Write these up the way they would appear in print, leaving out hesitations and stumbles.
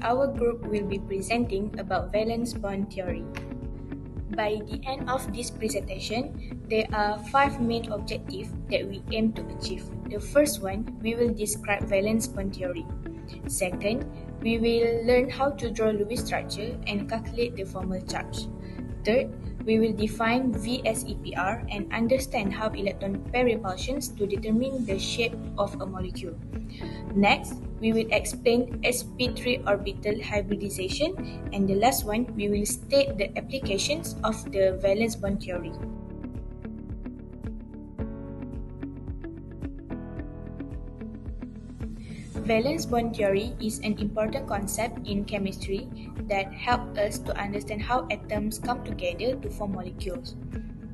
our group will be presenting about valence bond theory. By the end of this presentation, there are 5 main objectives that we aim to achieve. The first one, we will describe valence bond theory. Second, we will learn how to draw Lewis structure and calculate the formal charge. Third, we will define VSEPR and understand how electron pair repulsions to determine the shape of a molecule. Next, we will explain sp3 orbital hybridization, and the last one, we will state the applications of the valence bond theory. Valence bond theory is an important concept in chemistry that helps us to understand how atoms come together to form molecules.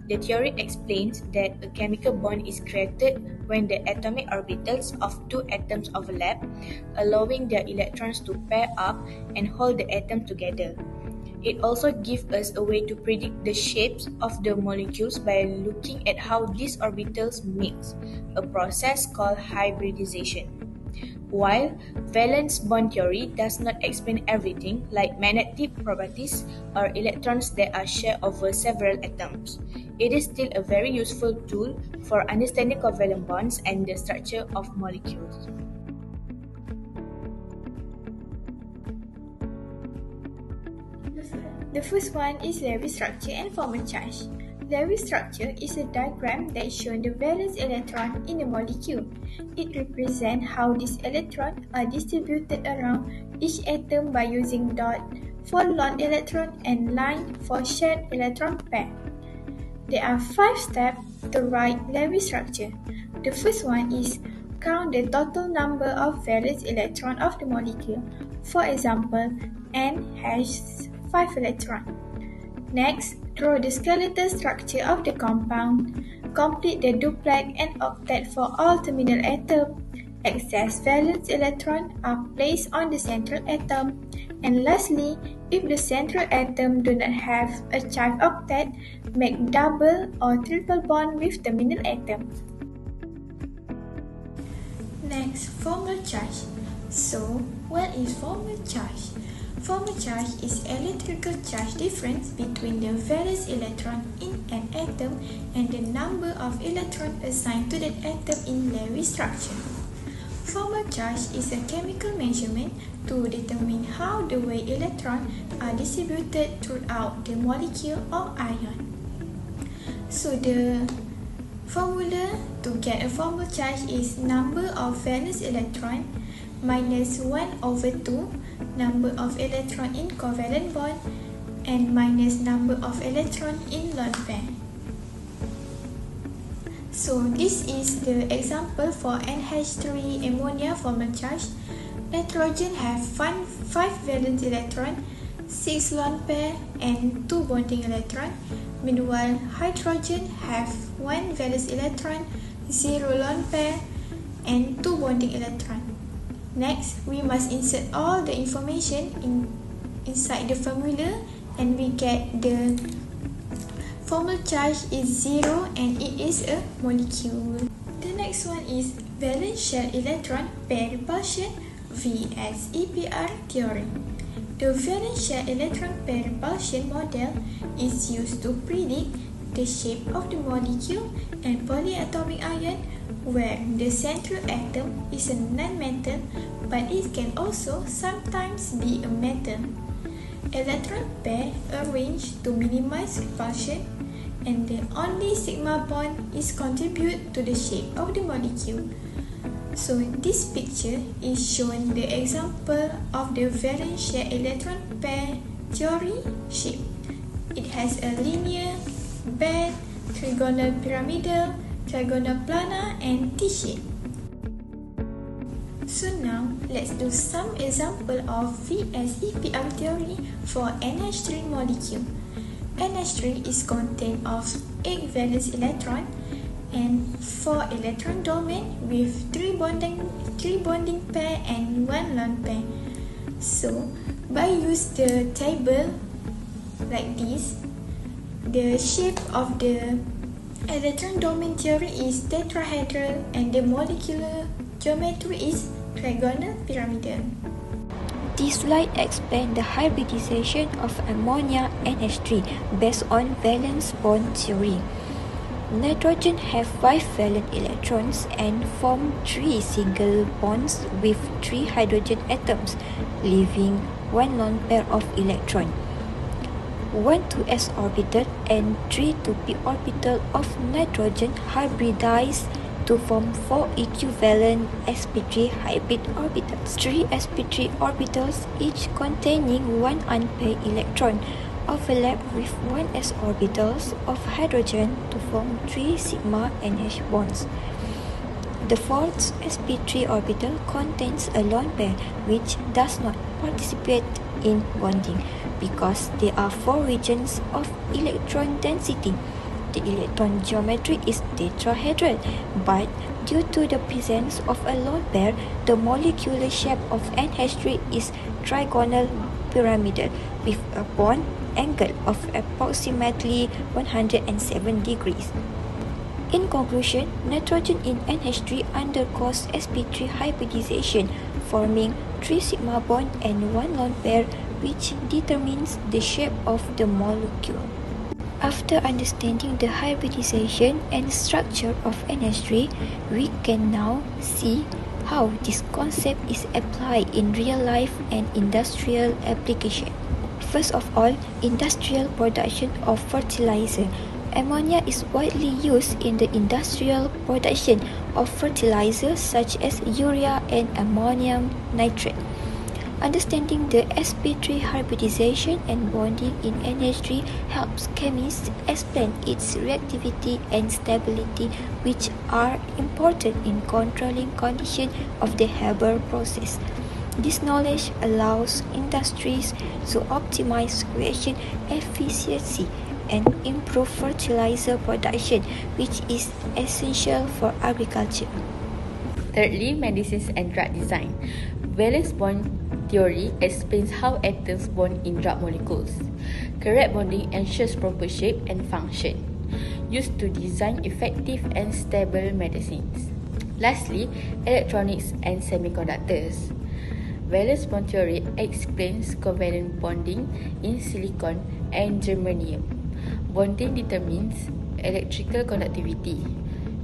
The theory explains that a chemical bond is created when the atomic orbitals of two atoms overlap, allowing their electrons to pair up and hold the atom together. It also gives us a way to predict the shapes of the molecules by looking at how these orbitals mix, a process called hybridization. While valence bond theory does not explain everything, like magnetic properties or electrons that are shared over several atoms, it is still a very useful tool for understanding covalent bonds and the structure of molecules. The first one is Lewis structure and formal charge. Lewis structure is a diagram that shows the valence electron in a molecule. It represents how these electrons are distributed around each atom by using dot for lone electron and line for shared electron pair. There are 5 steps to write Lewis structure. The first one is count the total number of valence electrons of the molecule. For example, N has 5 electrons. Next, draw the skeletal structure of the compound. Complete the duplex and octet for all terminal atoms. Excess valence electrons are placed on the central atom. And lastly, if the central atom do not have a charge octet, make double or triple bond with terminal atom. Next, formal charge. So, what is formal charge? Formal charge is electrical charge difference between the valence electron in an atom and the number of electrons assigned to that atom in Lewis structure. Formal charge is a chemical measurement to determine how the way electrons are distributed throughout the molecule or ion. So the formula to get a formal charge is number of valence electron minus 1/2 number of electron in covalent bond and minus number of electron in lone pair. So this is the example for NH3 ammonia formal charge. Nitrogen have 5 valence electron, 6 lone pair and 2 bonding electron. Meanwhile, hydrogen have 1 valence electron, 0 lone pair and 2 bonding electron. Next, we must insert all the information inside the formula and we get the formal charge is 0 and it is a molecule. The next one is valence shell electron pair repulsion VSEPR theory. The valence shell electron pair repulsion model is used to predict the shape of the molecule and polyatomic ion where the central atom is a non-metal but it can also sometimes be a metal. Electron pair arranged to minimize repulsion and the only sigma bond is contribute to the shape of the molecule. So this picture is showing the example of the valence shell electron pair theory shape. It has a linear, band, trigonal pyramidal, trigonal planar and T-shape. So now, let's do some example of VSEPR theory for NH3 molecule. NH3 is contained of 8 valence electron and 4 electron domain with 3 bonding pair and 1 lone pair. So, by use the table like this, the shape of the electron domain theory is tetrahedral and the molecular geometry is trigonal pyramidal. This slide explains the hybridization of ammonia NH3 based on valence bond theory. Nitrogen have 5 valent electrons and form 3 single bonds with 3 hydrogen atoms, leaving 1 lone pair of electrons. 1 to s orbital and 3 to p orbital of nitrogen hybridize to form 4 equivalent sp3 hybrid orbitals. 3 sp3 orbitals, each containing 1 unpaired electron, overlap with 1s orbitals of hydrogen to form 3 sigma NH bonds. The fourth sp3 orbital contains a lone pair which does not participate in bonding because there are 4 regions of electron density. The electron geometry is tetrahedral, but due to the presence of a lone pair, the molecular shape of NH3 is trigonal pyramidal with a bond angle of approximately 107 degrees. In conclusion, nitrogen in NH3 undergoes sp3 hybridization, forming 3 sigma bond and 1 lone pair, which determines the shape of the molecule. After understanding the hybridization and structure of NH3, we can now see how this concept is applied in real life and industrial application. First of all, industrial production of fertilizer. Ammonia is widely used in the industrial production of fertilizers such as urea and ammonium nitrate. Understanding the sp3 hybridization and bonding in NH3 helps chemists explain its reactivity and stability, which are important in controlling conditions of the Haber process. This knowledge allows industries to optimize creation efficiency and improve fertilizer production, which is essential for agriculture. Thirdly, medicines and drug design. Valence bond theory explains how atoms bond in drug molecules. Correct bonding ensures proper shape and function, used to design effective and stable medicines. Lastly, electronics and semiconductors. Valence bond theory explains covalent bonding in silicon and germanium. Bonding determines electrical conductivity,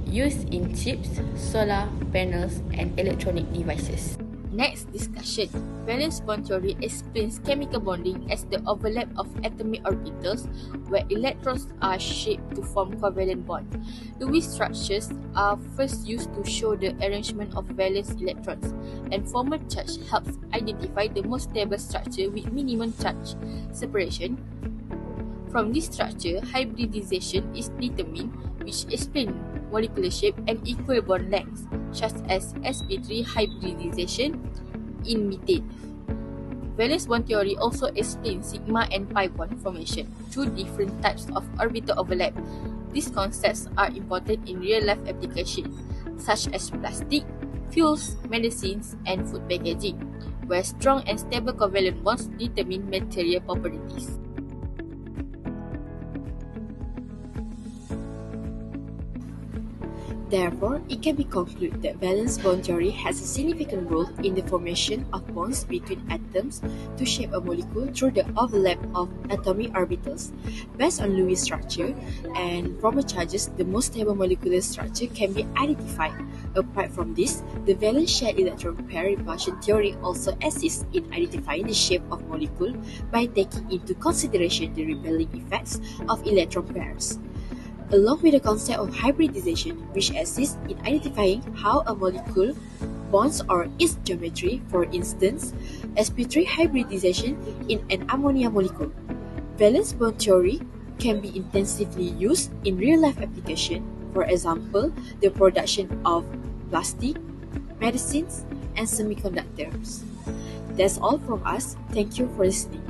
used in chips, solar panels, and electronic devices. Next discussion. Valence bond theory explains chemical bonding as the overlap of atomic orbitals where electrons are shaped to form covalent bonds. Lewis structures are first used to show the arrangement of valence electrons, and formal charge helps identify the most stable structure with minimum charge separation. From this structure, hybridization is determined, which explains molecular shape and equal bond lengths, such as sp3 hybridization in methane. Valence bond theory also explains sigma and pi bond formation through different types of orbital overlap. These concepts are important in real-life applications, such as plastic, fuels, medicines, and food packaging, where strong and stable covalent bonds determine material properties. Therefore, it can be concluded that valence bond theory has a significant role in the formation of bonds between atoms to shape a molecule through the overlap of atomic orbitals. Based on Lewis structure and proper charges, the most stable molecular structure can be identified. Apart from this, the valence shared electron pair repulsion theory also assists in identifying the shape of molecule by taking into consideration the repelling effects of electron pairs, along with the concept of hybridization, which assists in identifying how a molecule bonds or its geometry, for instance, sp3 hybridization in an ammonia molecule. Valence bond theory can be intensively used in real-life application, for example, the production of plastic, medicines, and semiconductors. That's all from us. Thank you for listening.